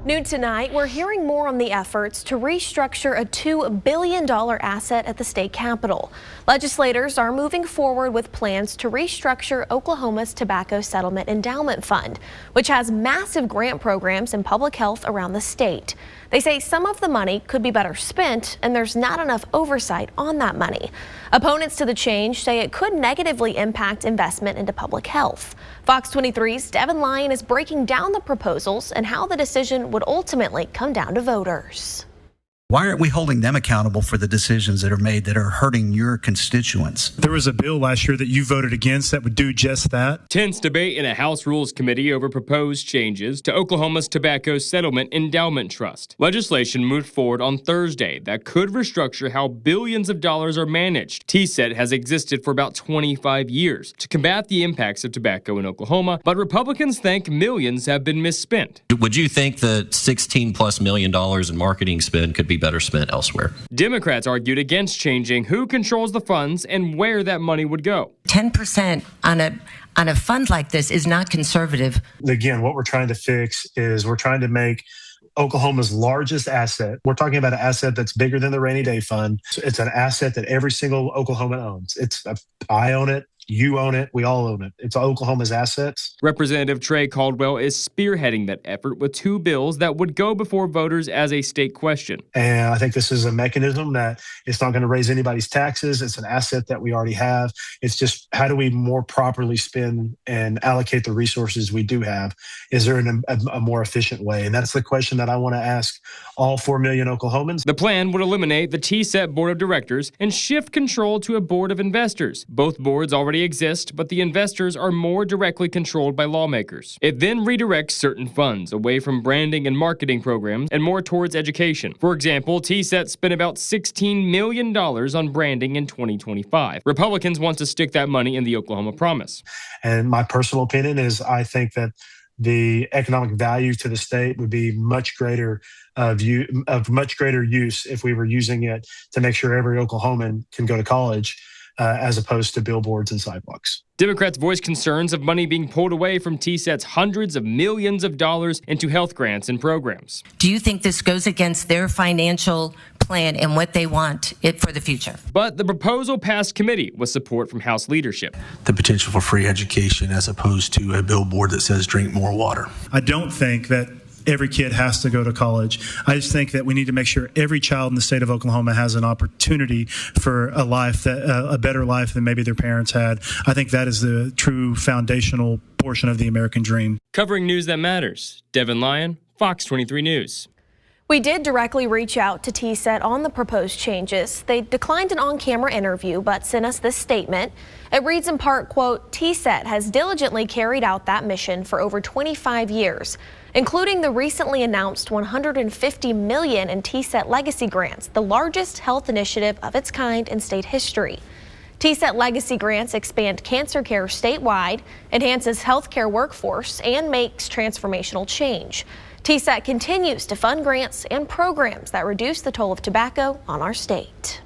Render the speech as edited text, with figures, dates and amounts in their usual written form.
Noon tonight, we're hearing more on the efforts to restructure a $2 billion asset at the state capitol. Legislators are moving forward with plans to restructure Oklahoma's Tobacco Settlement Endowment Fund, which has massive grant programs in public health around the state. They say some of the money could be better spent, and there's not enough oversight on that money. Opponents to the change say it could negatively impact investment into public health. Fox 23's Devin Lyon is breaking down the proposals and how the decision would ultimately come down to voters. Why aren't we holding them accountable for the decisions that are made that are hurting your constituents? There was a bill last year that you voted against that would do just that. Tense debate in a House Rules Committee over proposed changes to Oklahoma's tobacco-settlement-endowment-trust. Legislation moved forward on Thursday that could restructure how billions of dollars are managed. TSET has existed for about 25 years to combat the impacts of tobacco in Oklahoma, but Republicans think millions have been misspent. Would you think that $16+ million in marketing spend could be better spent elsewhere? Democrats argued against changing who controls the funds and where that money would go. 10% on a fund like this is not conservative. Again, what we're trying to fix is we're trying to make Oklahoma's largest asset. We're talking about an asset that's bigger than the rainy day fund. It's an asset that every single Oklahoman owns. I own it. You own it. We all own it. It's Oklahoma's assets. Representative Trey Caldwell is spearheading that effort with two bills that would go before voters as a state question. And I think this is a mechanism that it's not going to raise anybody's taxes. It's an asset that we already have. It's just how do we more properly spend and allocate the resources we do have? Is there a more efficient way? And that's the question that I want to ask all 4 million Oklahomans. The plan would eliminate the TSET board of directors and shift control to a board of investors. Both boards already exist, but the investors are more directly controlled by lawmakers. It then redirects certain funds away from branding and marketing programs and more towards education. For example, TSET spent about $16 million on branding in 2025. Republicans want to stick that money in the Oklahoma Promise. And my personal opinion is I think that the economic value to the state would be much greater much greater use if we were using it to make sure every Oklahoman can go to college. As opposed to billboards and sidewalks. Democrats voiced concerns of money being pulled away from TSET's hundreds of millions of dollars into health grants and programs. Do you think this goes against their financial plan and what they want it for the future? But the proposal passed committee with support from House leadership. The potential for free education as opposed to a billboard that says drink more water. I don't think that every kid has to go to college. I just think that we need to make sure every child in the state of Oklahoma has an opportunity for a life, a better life than maybe their parents had. I think that is the true foundational portion of the American dream. Covering news that matters, Devin Lyon, Fox 23 News. We did directly reach out to TSET on the proposed changes. They declined an on-camera interview, but sent us this statement. It reads in part, quote, TSET has diligently carried out that mission for over 25 years, including the recently announced $150 million in TSET Legacy Grants, the largest health initiative of its kind in state history. TSET Legacy Grants expand cancer care statewide, enhances healthcare workforce, and makes transformational change. TSET continues to fund grants and programs that reduce the toll of tobacco on our state.